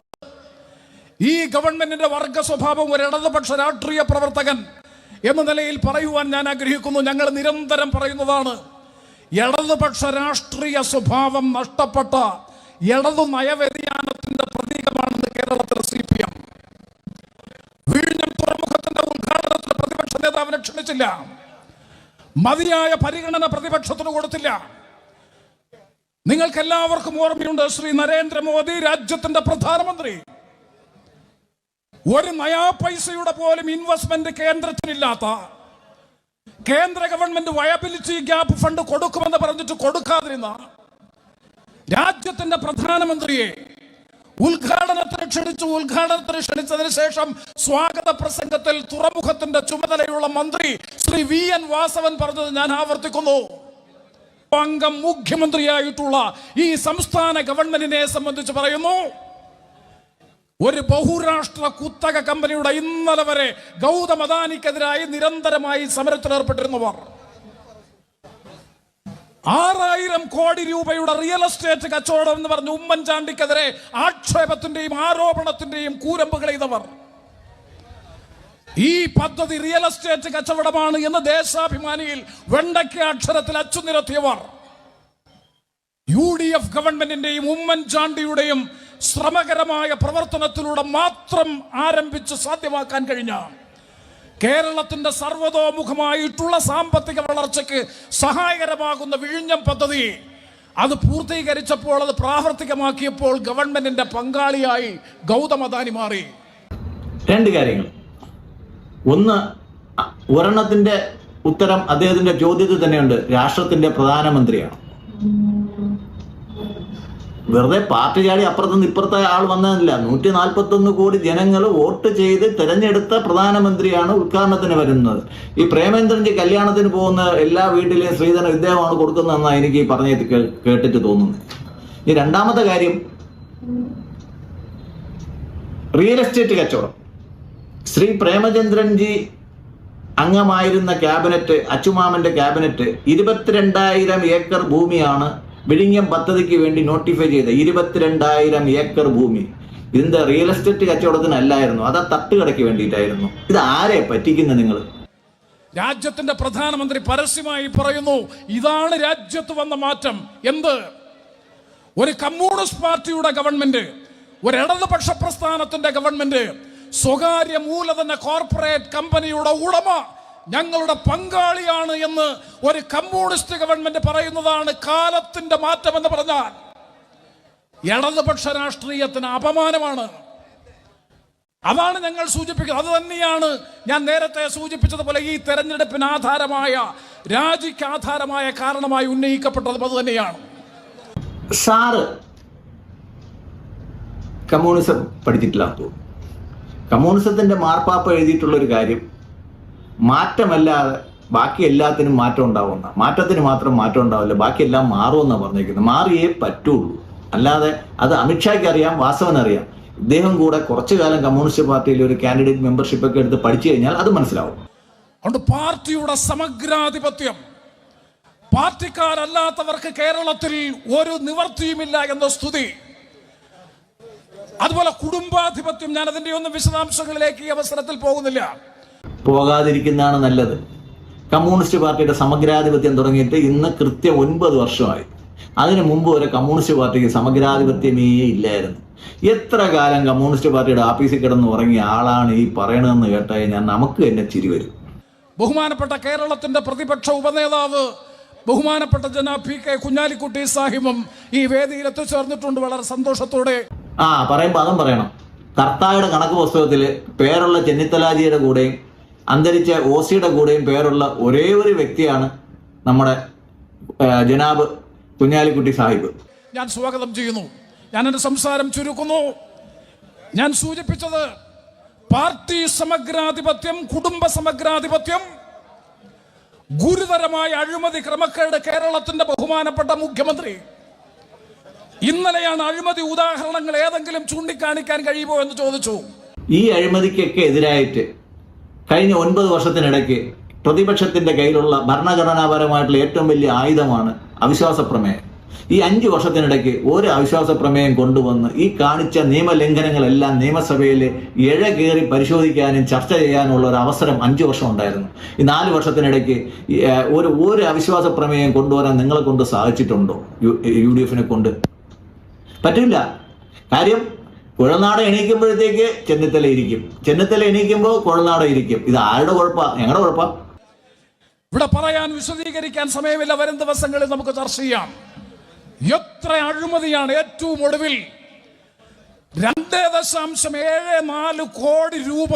ഈ ഗവൺമെന്റിന്റെ വർഗ സ്വഭാവം ഒരു ഇടതുപക്ഷ രാഷ്ട്രീയ പ്രവർത്തകൻ എന്ന നിലയിൽ പറയുവാൻ ഞാൻ ആഗ്രഹിക്കുന്നു. ഞങ്ങൾ നിരന്തരം പറയുന്നതാണ്, ഇടതുപക്ഷ രാഷ്ട്രീയ സ്വഭാവം നഷ്ടപ്പെട്ട ഇടതു നയവ്യതിയാനത്തിന്റെ പ്രതീകമാണെന്ന് കേരളത്തിലെ CPM. വിഴിഞ്ഞം തുറമുഖത്തിന്റെ ഉദ്ഘാടനത്തിന് പ്രതിപക്ഷ നേതാവിനെ ക്ഷണിച്ചില്ല, മതിയായ പരിഗണന പ്രതിപക്ഷത്തിന് കൊടുത്തില്ല. നിങ്ങൾക്ക് എല്ലാവർക്കും ഓർമ്മയുണ്ട്, ശ്രീ നരേന്ദ്രമോദി രാജ്യത്തിന്റെ പ്രധാനമന്ത്രി ഒരു നയാ പൈസയുടെ പോലും ഇൻവെസ്റ്റ്മെന്റ് കേന്ദ്രത്തിനില്ലാത്ത, കേന്ദ്ര ഗവൺമെന്റ് വയബിലിറ്റി ഗ്യാപ്പ് ഫണ്ട് കൊടുക്കുമെന്ന് പറഞ്ഞിട്ട് കൊടുക്കാതിരുന്ന രാജ്യത്തിന്റെ പ്രധാനമന്ത്രിയെ ഉദ്ഘാടനത്തിന് ക്ഷണിച്ചതിന് ശേഷം സ്വാഗത പ്രസംഗത്തിൽ തുറമുഖത്തിന്റെ ചുമതലയുള്ള മന്ത്രി ശ്രീ VN വാസവൻ പറഞ്ഞത് ഞാൻ ആവർത്തിക്കുന്നു. അംഗം മുഖ്യമന്ത്രിയായിട്ടുള്ള ഈ സംസ്ഥാന ഗവൺമെന്റിനെ സംബന്ധിച്ച് പറയുന്നു, ഒരു ബഹുരാഷ്ട്ര കുത്തക കമ്പനിയുടെ ഇന്നലെ വരെ ഗൗതം അദാനിക്കെതിരായി നിരന്തരമായി സമരത്തിലേർപ്പെട്ടിരുന്നവർ 6000 കോടി രൂപയുടെ റിയൽ എസ്റ്റേറ്റ് കച്ചവടം എന്ന് പറഞ്ഞ് ഉമ്മൻചാണ്ടിക്കെതിരെ ആക്ഷേപത്തിന്റെയും ആരോപണത്തിന്റെയും കൂരമ്പുകൾ ചെയ്തവർ, ഈ പദ്ധതി റിയൽ എസ്റ്റേറ്റ് കച്ചവടമാണ് എന്ന് ദേശാഭിമാനിയിൽ വെണ്ടയ്ക്ക അക്ഷരത്തിൽ അച്ചുനിരത്തിയവർ, UDF ഗവൺമെന്റിന്റെയും ഉമ്മൻചാണ്ടിയുടെയും ശ്രമകരമായ പ്രവർത്തനത്തിലൂടെ മാത്രം ആരംഭിച്ച് സാധ്യമാക്കാൻ കഴിഞ്ഞ കേരളത്തിന്റെ സർവതോമുഖമായിട്ടുള്ള സാമ്പത്തിക വളർച്ചയ്ക്ക് സഹായകരമാകുന്ന വിഴിഞ്ഞം പദ്ധതി അത് പൂർത്തീകരിച്ചപ്പോൾ, അത് പ്രാവർത്തികമാക്കിയപ്പോൾ ഗവൺമെന്റിന്റെ പങ്കാളിയായി ഗൗതം അദാനി മാറി. രണ്ട് കാര്യങ്ങൾ. ഒന്ന്, ഒരെണ്ണത്തിന്റെ ഉത്തരം അദ്ദേഹത്തിന്റെ ചോദ്യത്തിൽ തന്നെയുണ്ട്. രാഷ്ട്രത്തിന്റെ പ്രധാനമന്ത്രിയാണ്. വെറുതെ പാർട്ടി ചാടി അപ്പുറത്തുനിന്ന് ഇപ്പുറത്തെ ആൾ വന്നതല്ല. 141 കോടി ജനങ്ങൾ വോട്ട് ചെയ്ത് തെരഞ്ഞെടുത്ത പ്രധാനമന്ത്രിയാണ് ഉദ്ഘാടനത്തിന് വരുന്നത്. ഈ പ്രേമേന്ദ്രൻജി കല്യാണത്തിന് പോകുന്ന എല്ലാ വീട്ടിലെയും സ്ത്രീധനം ഇദ്ദേഹമാണ് കൊടുക്കുന്നതെന്നാണ് എനിക്ക് ഈ പറഞ്ഞത് കേട്ടിട്ട് തോന്നുന്നത്. ഈ രണ്ടാമത്തെ കാര്യം, റിയൽ എസ്റ്റേറ്റ് കച്ചവടം. ശ്രീ പ്രേമചന്ദ്രൻജി അംഗമായിരുന്ന ക്യാബിനറ്റ്, അച്ചുമാമന്റെ ക്യാബിനറ്റ് 22,000 ഏക്കർ ഭൂമിയാണ് വിഴിഞ്ഞം പദ്ധതിക്ക് വേണ്ടി നോട്ടിഫൈ ചെയ്ത 22,000 ഏക്കർ ഭൂമി. ഇതിന്റെ റിയൽ എസ്റ്റേറ്റ് കച്ചവടത്തിനല്ലായിരുന്നു, അത് തട്ടുകടയ്ക്ക് വേണ്ടിയിട്ടായിരുന്നു. ഇത് ആരെ പറ്റിക്കുന്നത് നിങ്ങൾ? രാജ്യത്തിന്റെ പ്രധാനമന്ത്രി പരസ്യമായി പറയുന്നു, ഇതാണ് രാജ്യത്ത് വന്ന മാറ്റം. എന്ത്? ഒരു കമ്മ്യൂണിസ്റ്റ് പാർട്ടിയുടെ ഗവൺമെന്റ്, ഒരു ഇടതുപക്ഷ പ്രസ്ഥാനത്തിന്റെ ഗവൺമെന്റ്, സ്വകാര്യ മൂലധന കോർപ്പറേറ്റ് കമ്പനിയുടെ ഉടമ ഞങ്ങളുടെ പങ്കാളിയാണ് എന്ന് ഒരു കമ്മ്യൂണിസ്റ്റ് ഗവൺമെന്റ് പറയുന്നതാണ് കാലത്തിന്റെ മാറ്റം എന്ന് പറഞ്ഞാൽ ഇടതുപക്ഷ രാഷ്ട്രീയത്തിന് അപമാനമാണ്. അതാണ് ഞങ്ങൾ സൂചിപ്പിക്കുന്നത്. അത് തന്നെയാണ് ഞാൻ നേരത്തെ സൂചിപ്പിച്ചതുപോലെ ഈ തെരഞ്ഞെടുപ്പിന് ആധാരമായ, രാജിക്ക് ആധാരമായ കാരണമായി ഉന്നയിക്കപ്പെട്ടതും അത് തന്നെയാണ്. Sir communism പഠിച്ചിട്ടില്ലാത്തോ? കമ്മ്യൂണിസത്തിന്റെ മാർപ്പാപ്പ എഴുതിയിട്ടുള്ള ഒരു കാര്യം, മാറ്റമല്ലാതെ ബാക്കി എല്ലാത്തിനും മാറ്റം ഉണ്ടാവുന്ന, മാറ്റത്തിന് മാത്രം മാറ്റം ഉണ്ടാവില്ല, ബാക്കിയെല്ലാം മാറുമെന്നാണ് പറഞ്ഞിരിക്കുന്നത്. മാറിയേ പറ്റുള്ളൂ. അല്ലാതെ അത് അമിത്ഷായ്ക്ക് അറിയാം, വാസവനറിയാം. ഇദ്ദേഹം കൂടെ കുറച്ചു കാലം കമ്മ്യൂണിസ്റ്റ് പാർട്ടിയിൽ ഒരു കാൻഡിഡേറ്റ് മെമ്പർഷിപ്പ് ഒക്കെ എടുത്ത് പഠിച്ചു കഴിഞ്ഞാൽ അത് മനസ്സിലാവും. അതുകൊണ്ട് പാർട്ടിയുടെ സമഗ്രാധിപത്യം, പാർട്ടിക്കാരല്ലാത്തവർക്ക് കേരളത്തിൽ ഒരു നിവർത്തിയുമില്ല എന്ന സ്തുതി, അതുപോലെ കുടുംബാധിപത്യം, ഞാൻ അതിന്റെ ഒന്നും വിശദാംശങ്ങളിലേക്ക് ഈ അവസരത്തിൽ പോകുന്നില്ല, പോകാതിരിക്കുന്നതാണ് നല്ലത്. കമ്മ്യൂണിസ്റ്റ് പാർട്ടിയുടെ സമഗ്രാധിപത്യം തുടങ്ങിയിട്ട് ഇന്ന് കൃത്യം 9 വർഷമായി. അതിനു മുമ്പ് വരെ കമ്മ്യൂണിസ്റ്റ് പാർട്ടിക്ക് സമഗ്രാധിപത്യമേ ഇല്ലായിരുന്നു. എത്ര കാലം കമ്മ്യൂണിസ്റ്റ് പാർട്ടിയുടെ ആഫീസിൽ കിടന്ന് ഉറങ്ങിയ ആളാണ് ഈ പറയണതെന്ന് കേട്ട് കഴിഞ്ഞാൽ നമുക്ക് തന്നെ ചിരി വരും. ബഹുമാനപ്പെട്ട കേരളത്തിന്റെ പ്രതിപക്ഷ ഉപനേതാവ് ബഹുമാനപ്പെട്ട ജനാബ് PK കുഞ്ഞാലിക്കുട്ടി സാഹിബും ഈ വേദിയിൽ എത്തിച്ചേർന്നിട്ടുണ്ട്. വളരെ സന്തോഷത്തോടെ പറയുമ്പോൾ അതും പറയണം. കർത്തായുടെ കണക്ക് പുസ്തകത്തിൽ പേരുള്ള ചെന്നിത്തലാജിയുടെ കൂടെയും അന്തരിച്ച OC-യുടെ കൂടെയും പേരുള്ള ഒരേ ഒരു വ്യക്തിയാണ് നമ്മുടെ ജനാബ് കുഞ്ഞാലിക്കുട്ടി സാഹിബ്. ഞാൻ സ്വാഗതം ചെയ്യുന്നു. ഞാൻ എൻ്റെ സംസാരം ചുരുക്കുന്നു. ഞാൻ സൂചിപ്പിച്ചത് പാർട്ടി സമഗ്രാധിപത്യം, കുടുംബ സമഗ്രാധിപത്യം, ഗുരുതരമായ അഴിമതി ക്രമക്കേട് കേരളത്തിന്റെ ബഹുമാനപ്പെട്ട മുഖ്യമന്ത്രി. ഇന്നലെയാണ് അഴിമതി ഉദാഹരണങ്ങൾ ഏതെങ്കിലും ചൂണ്ടിക്കാണിക്കാൻ കഴിയുമോ എന്ന് ചോദിച്ചു. ഈ അഴിമതിക്കൊക്കെ എതിരായിട്ട് കഴിഞ്ഞ 9 വർഷത്തിനിടയ്ക്ക് പ്രതിപക്ഷത്തിന്റെ കയ്യിലുള്ള ഭരണഘടനാപരമായിട്ടുള്ള ഏറ്റവും വലിയ ആയുധമാണ് അവിശ്വാസ പ്രമേയം. ഈ 5 വർഷത്തിനിടയ്ക്ക് ഒരു അവിശ്വാസ പ്രമേയം കൊണ്ടുവന്ന് ഈ കാണിച്ച നിയമലംഘനങ്ങളെല്ലാം നിയമസഭയിൽ കയറി പരിശോധിക്കാനും ചർച്ച ചെയ്യാനുള്ള ഒരു അവസരം 5 വർഷം ഉണ്ടായിരുന്നു. ഈ 4 വർഷത്തിനിടയ്ക്ക് ഒരു അവിശ്വാസ പ്രമേയം കൊണ്ടുവരാൻ നിങ്ങളെ കൊണ്ട് സാധിച്ചിട്ടുണ്ടോ? UDF-നെ കൊണ്ട് പറ്റില്ല. കാര്യം കുഴൽനാട് എണീക്കുമ്പോഴത്തേക്ക് ചെന്നിത്തല ഇരിക്കും, ചെന്നിത്തല എണീക്കുമ്പോൾ കുഴൽനാട് ഇരിക്കും. ഇത് ആരുടെ കുഴപ്പ? ഞങ്ങളുടെ കുഴപ്പ. ഇവിടെ പറയാൻ, വിശദീകരിക്കാൻ സമയമില്ല. വരും ദിവസങ്ങളിൽ നമുക്ക് ചർച്ച ചെയ്യാം. എത്ര അഴിമതിയാണ്. ഏറ്റവും ഒടുവിൽ 2.74 കോടി രൂപ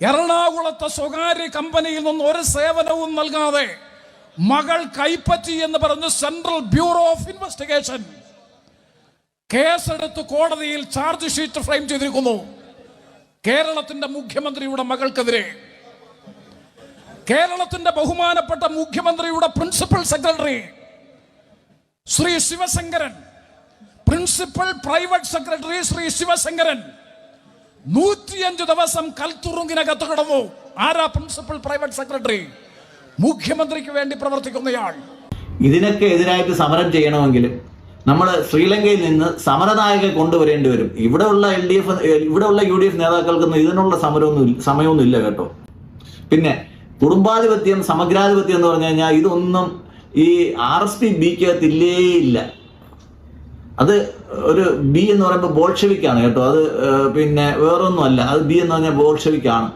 എറണാകുളത്തെ സ്വകാര്യ കമ്പനിയിൽ നിന്ന് ഒരു സേവനവും നൽകാതെ മകൾ കൈപ്പറ്റി എന്ന് പറഞ്ഞ് സെൻട്രൽ ബ്യൂറോ ഓഫ് ഇൻവെസ്റ്റിഗേഷൻ കേസെടുത്ത് കോടതിയിൽ ചാർജ് ഷീറ്റ് ഫ്രെയിം ചെയ്തിരിക്കുന്നു. കേരളത്തിന്റെ മുഖ്യമന്ത്രിയുടെ മകൾക്കെതിരെ. കേരളത്തിന്റെ ബഹുമാനപ്പെട്ട മുഖ്യമന്ത്രിയുടെ principal secretary Shri Sivasankaran, principal private secretary Shri Sivasankaran 105 ദിവസം കൽത്തുറുങ്കിനകത്ത് കിടന്നു. ആരാ പ്രിൻസിപ്പൽ പ്രൈവറ്റ് സെക്രട്ടറി? മുഖ്യമന്ത്രിക്ക് വേണ്ടി പ്രവർത്തിക്കുന്നയാൾ. ഇതിനൊക്കെ എതിരായിട്ട് സമരം ചെയ്യണമെങ്കിൽ നമ്മൾ ശ്രീലങ്കയിൽ നിന്ന് സമരനായകരെ കൊണ്ടുവരേണ്ടി വരും. ഇവിടെയുള്ള UDF നേതാക്കൾക്കൊന്നും ഇതിനുള്ള സമയമൊന്നും ഇല്ല കേട്ടോ. പിന്നെ കുടുംബാധിപത്യം, സമഗ്രാധിപത്യം എന്ന് പറഞ്ഞു കഴിഞ്ഞാൽ ഇതൊന്നും ഈ RSP ബിക്കകത്ത് ഇല്ല. അത് ഒരു ബി എന്ന് പറയുമ്പോൾ ബോൾഷെവിക്കാണ് കേട്ടോ. അത് പിന്നെ വേറൊന്നുമല്ല. അത് ബി എന്ന് പറഞ്ഞാൽ ബോൾഷെവിക്കാണ്.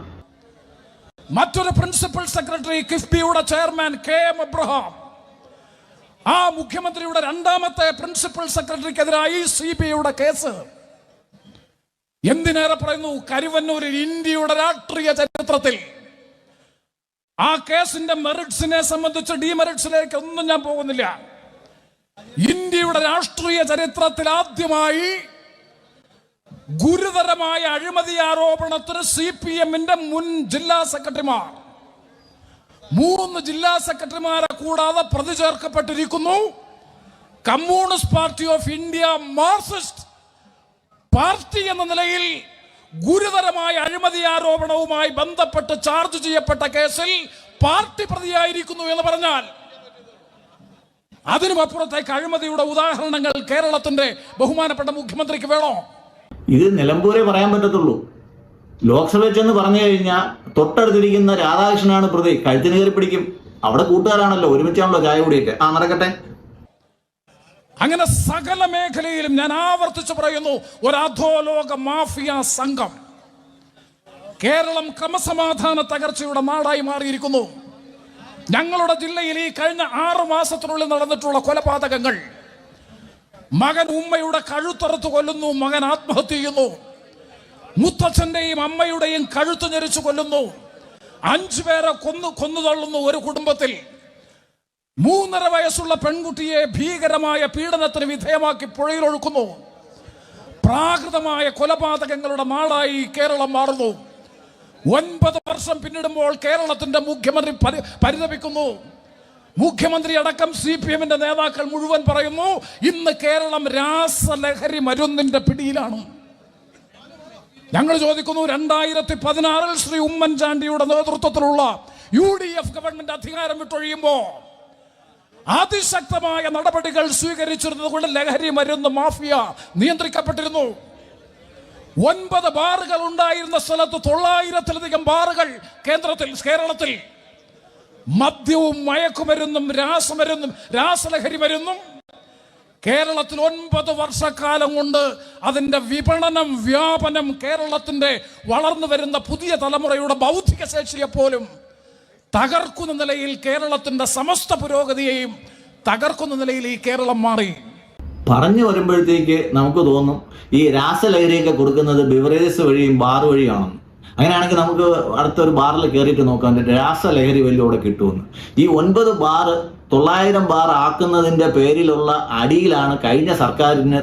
മറ്റൊരു പ്രിൻസിപ്പൽ സെക്രട്ടറി കിഫ്ബിയുടെ ചെയർമാൻ KM എബ്രഹാം, ആ മുഖ്യമന്ത്രിയുടെ രണ്ടാമത്തെ പ്രിൻസിപ്പൽ സെക്രട്ടറിക്കെതിരായി CBIയുടെ കേസ്. എന്തിനേറെ പറയുന്നു, കരുവന്നൂരിൽ ഇന്ത്യയുടെ രാഷ്ട്രീയ ചരിത്രത്തിൽ ആ കേസിന്റെ മെറിറ്റ്സിനെ സംബന്ധിച്ച് ഡീമെറിറ്റ്സിലേക്ക് ഒന്നും ഞാൻ പോകുന്നില്ല. ഇന്ത്യയുടെ രാഷ്ട്രീയ ചരിത്രത്തിൽ ആദ്യമായി ഗുരുതരമായ അഴിമതി ആരോപണത്തിന് CPMന്റെ മുൻ ജില്ലാ സെക്രട്ടറിമാർ, 3 ജില്ലാ സെക്രട്ടറിമാരെ കൂടാതെ പ്രതി ചേർക്കപ്പെട്ടിരിക്കുന്നു. Communist Party of India Marxist Party എന്ന നിലയിൽ ഗുരുതരമായ അഴിമതി ആരോപണവുമായി ബന്ധപ്പെട്ട് ചാർജ് ചെയ്യപ്പെട്ട കേസിൽ പാർട്ടി പ്രതിയായിരിക്കുന്നു എന്ന് പറഞ്ഞാൽ അതിനുമപ്പുറത്തേക്ക് അഴിമതിയുടെ ഉദാഹരണങ്ങൾ കേരളത്തിന്റെ ബഹുമാനപ്പെട്ട മുഖ്യമന്ത്രിക്ക് വേണോ? ഇത് നിലമ്പൂരെ പറയാൻ പറ്റത്തുള്ളൂ. ലോക്സഭയിൽ ചെന്ന് പറഞ്ഞു കഴിഞ്ഞാൽ തൊട്ടടുത്തിരിക്കുന്ന രാധാകൃഷ്ണനാണ് പ്രതി, കഴുത്തിന് കയറി പിടിക്കും. അവിടെ കൂട്ടുകാരാണല്ലോ, ഒരുമിച്ചാണല്ലോ ചായ കൂടിയൊക്കെ. നടക്കട്ടെ. അങ്ങനെ സകല മേഖലയിലും ഞാൻ ആവർത്തിച്ചു പറയുന്നു, ഒരു അധോലോക മാഫിയ സംഘം. കേരളം ക്രമസമാധാന തകർച്ചയുടെ നാടായി മാറിയിരിക്കുന്നു. ഞങ്ങളുടെ ജില്ലയിൽ ഈ കഴിഞ്ഞ 6 മാസത്തിനുള്ളിൽ നടന്നിട്ടുള്ള കൊലപാതകങ്ങൾ, മകൻ ഉമ്മയുടെ കഴുത്തറുത്ത് കൊല്ലുന്നു, മകൻ ആത്മഹത്യ ചെയ്യുന്നു, മുത്തച്ഛന്റെയും അമ്മയുടെയും കഴുത്ത് ഞെരിച്ചു കൊല്ലുന്നു, 5 പേരെ കൊന്നു തള്ളുന്നു ഒരു കുടുംബത്തിൽ, 3.5 വയസ്സുള്ള പെൺകുട്ടിയെ ഭീകരമായ പീഡനത്തിന് വിധേയമാക്കി പുഴയിലൊഴുക്കുന്നു. പ്രാകൃതമായ കൊലപാതകങ്ങളുടെ നാടായി കേരളം മാറുന്നു. 9 വർഷം പിന്നിടുമ്പോൾ കേരളത്തിന്റെ മുഖ്യമന്ത്രി പരിതപിക്കുന്നു. മുഖ്യമന്ത്രി അടക്കം CPMന്റെ നേതാക്കൾ മുഴുവൻ പറയുന്നു, ഇന്ന് കേരളം രാസലഹരി മരുന്നിന്റെ പിടിയിലാണ്. ഞങ്ങൾ ചോദിക്കുന്നു, 2016 ശ്രീ ഉമ്മൻചാണ്ടിയുടെ നേതൃത്വത്തിലുള്ള UDF ഗവൺമെന്റ് അധികാരം വിട്ടൊഴിയുമ്പോ അതിശക്തമായ നടപടികൾ സ്വീകരിച്ചിരുന്നത് കൊണ്ട് ലഹരി മരുന്ന് മാഫിയ നിയന്ത്രിക്കപ്പെട്ടിരുന്നു. 9 ബാറുകൾ ഉണ്ടായിരുന്ന സ്ഥലത്ത് 900-ലധികം ബാറുകൾ കേരളത്തിൽ. മദ്യവും മയക്കുമരുന്നും രാസലഹരി മരുന്നും കേരളത്തിൽ 9 വർഷക്കാലം കൊണ്ട് അതിന്റെ വിപണനം, വ്യാപനം കേരളത്തിന്റെ വളർന്നു വരുന്ന പുതിയ തലമുറയുടെ ബൗദ്ധിക ശേഷിയെ പോലും തകർക്കുന്ന നിലയിൽ, കേരളത്തിന്റെ സമസ്ത പുരോഗതിയെയും തകർക്കുന്ന നിലയിൽ ഈ കേരളം മാറി. പറഞ്ഞു വരുമ്പോഴത്തേക്ക് നമുക്ക് തോന്നും ഈ രാസലഹരിയൊക്കെ കൊടുക്കുന്നത് ബിവറേജസ് വഴിയും ബാർ വഴിയാണെന്ന്. അങ്ങനെയാണെങ്കിൽ നമുക്ക് അടുത്തൊരു ബാറിൽ കയറിയിട്ട് നോക്കാം രാസലഹരി വല്ലതും അവിടെ കിട്ടുമെന്ന്. ഈ 9 ബാർ 900 ബാർ ആക്കുന്നതിന്റെ പേരിലുള്ള അടിയിലാണ് കഴിഞ്ഞ സർക്കാരിന്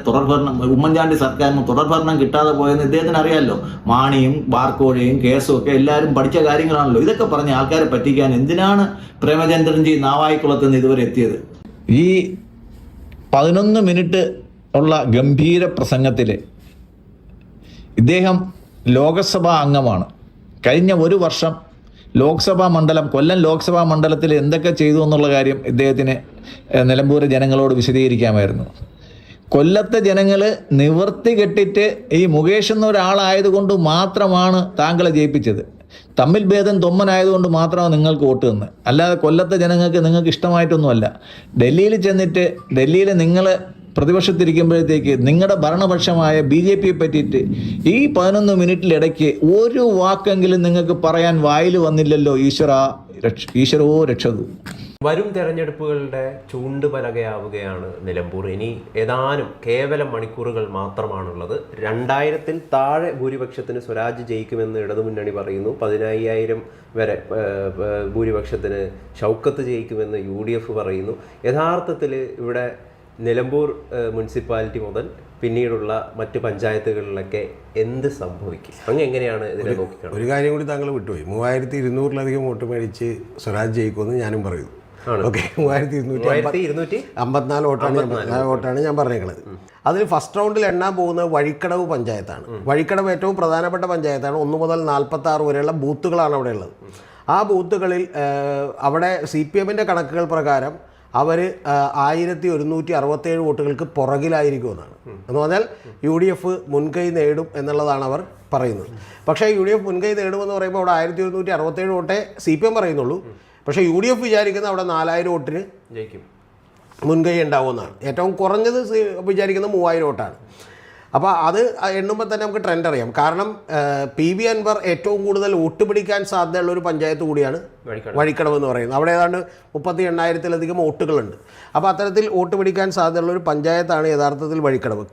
ഉമ്മൻചാണ്ടി സർക്കാരിന് തുടർഭരണം കിട്ടാതെ പോയെന്ന് ഇദ്ദേഹത്തിന് അറിയാമല്ലോ. മാണിയും ബാർക്കോഴയും കേസും ഒക്കെ എല്ലാവരും പഠിച്ച കാര്യങ്ങളാണല്ലോ. ഇതൊക്കെ പറഞ്ഞ് ആൾക്കാരെ പറ്റിക്കാൻ എന്തിനാണ് പ്രേമചന്ദ്രൻജി നാവായിക്കുളത്ത് നിന്ന് ഇതുവരെ എത്തിയത്? ഈ 11 മിനിറ്റ് ഉള്ള ഗംഭീര പ്രസംഗത്തിൽ ഇദ്ദേഹം ലോകസഭാ അംഗമാണ്. കഴിഞ്ഞ 1 വർഷം കൊല്ലം ലോക്സഭാ മണ്ഡലത്തിൽ എന്തൊക്കെ ചെയ്തു എന്നുള്ള കാര്യം ഇദ്ദേഹത്തിന് നിലമ്പൂർ ജനങ്ങളോട് വിശദീകരിക്കാമായിരുന്നു. കൊല്ലത്തെ ജനങ്ങൾ നിവർത്തി കെട്ടിട്ട് ഈ മുകേഷ് എന്ന ഒരാളായതുകൊണ്ട് മാത്രമാണ് താങ്കളെ ജയിപ്പിച്ചത്. തമ്മിൽ ഭേദം തൊമ്മനായതുകൊണ്ട് മാത്രമാണ് നിങ്ങൾക്ക് വോട്ട് തന്നത്. അല്ലാതെ കൊല്ലത്തെ നിങ്ങൾക്ക് ഇഷ്ടമായിട്ടൊന്നുമല്ല. ഡൽഹിയിൽ ചെന്നിട്ട് ഡൽഹിയിൽ നിങ്ങൾ പ്രതിപക്ഷത്തിരിക്കുമ്പോഴത്തേക്ക് നിങ്ങളുടെ ഭരണപക്ഷമായ BJP പറ്റിയിട്ട് ഈ 11 മിനിറ്റിലിടയ്ക്ക് ഒരു വാക്കെങ്കിലും നിങ്ങൾക്ക് പറയാൻ വായിൽ വന്നില്ലല്ലോ. ഈശ്വരോ രക്ഷതു. വരും തെരഞ്ഞെടുപ്പുകളുടെ ചൂണ്ടുപലകയാവുകയാണ് നിലമ്പൂർ. ഇനി ഏതാനും കേവലം മണിക്കൂറുകൾ മാത്രമാണുള്ളത്. 2000-ൽ താഴെ ഭൂരിപക്ഷത്തിന് സ്വരാജ് ജയിക്കുമെന്ന് ഇടതുമുന്നണി പറയുന്നു. 15,000 വരെ ഭൂരിപക്ഷത്തിന് ഷൗക്കത്ത് ജയിക്കുമെന്ന് UDF പറയുന്നു. യഥാർത്ഥത്തിൽ ഇവിടെ നിലമ്പൂർ മുനിസിപ്പാലിറ്റി മുതൽ പിന്നീടുള്ള മറ്റ് പഞ്ചായത്തുകളിലൊക്കെ എന്ത് സംഭവിക്കും? അങ്ങ് എങ്ങനെയാണ് ഇതിനെ നോക്കിക്കാണുന്നത്? ഒരു കാര്യം കൂടി താങ്കൾ വിട്ടുപോയി. 3200-ലധികം വോട്ട് മേടിച്ച് സ്വരാജ് ജയിക്കുമെന്ന് ഞാനും പറയുന്നു. ഓക്കെ, 3254 വോട്ടാണ് ഞാൻ പറഞ്ഞേക്കുന്നത്. അതിൽ ഫസ്റ്റ് റൗണ്ടിൽ എണ്ണാൻ പോകുന്നത് വഴിക്കടവ് പഞ്ചായത്താണ്. വഴിക്കടവ് ഏറ്റവും പ്രധാനപ്പെട്ട പഞ്ചായത്താണ്. 1 മുതൽ 46 വരെയുള്ള ബൂത്തുകളാണ് അവിടെ ഉള്ളത്. ആ ബൂത്തുകളിൽ അവിടെ CPMന്റെ കണക്കുകൾ പ്രകാരം അവർ 1167 വോട്ടുകൾക്ക് പുറകിലായിരിക്കുമെന്നാണ്. എന്ന് പറഞ്ഞാൽ UDF മുൻകൈ നേടും എന്നുള്ളതാണ് അവർ പറയുന്നത്. പക്ഷേ UDF മുൻകൈ നേടുമെന്ന് പറയുമ്പോൾ അവിടെ 1167 വോട്ടേ CPM പറയുന്നുള്ളൂ. പക്ഷേ UDF വിചാരിക്കുന്ന അവിടെ 4000 വോട്ടിന് ജയിക്കും, മുൻകൈ ഉണ്ടാവുമെന്നാണ്. ഏറ്റവും കുറഞ്ഞത് വിചാരിക്കുന്നത് 3000 വോട്ടാണ്. അപ്പോൾ അത് എണ്ണുമ്പോൾ തന്നെ നമുക്ക് ട്രെൻഡ് അറിയാം. കാരണം PV അൻവർ ഏറ്റവും കൂടുതൽ വോട്ട് പിടിക്കാൻ സാധ്യതയുള്ള ഒരു പഞ്ചായത്ത് കൂടിയാണ് വഴിക്കടവ് എന്ന് പറയുന്നത്. അവിടെ ഏതാണ്ട് 38,000-ലധികം വോട്ടുകളുണ്ട്. അപ്പോൾ അത്തരത്തിൽ വോട്ട് പിടിക്കാൻ സാധ്യതയുള്ള ഒരു പഞ്ചായത്താണ് യഥാർത്ഥത്തിൽ വഴിക്കടവ്.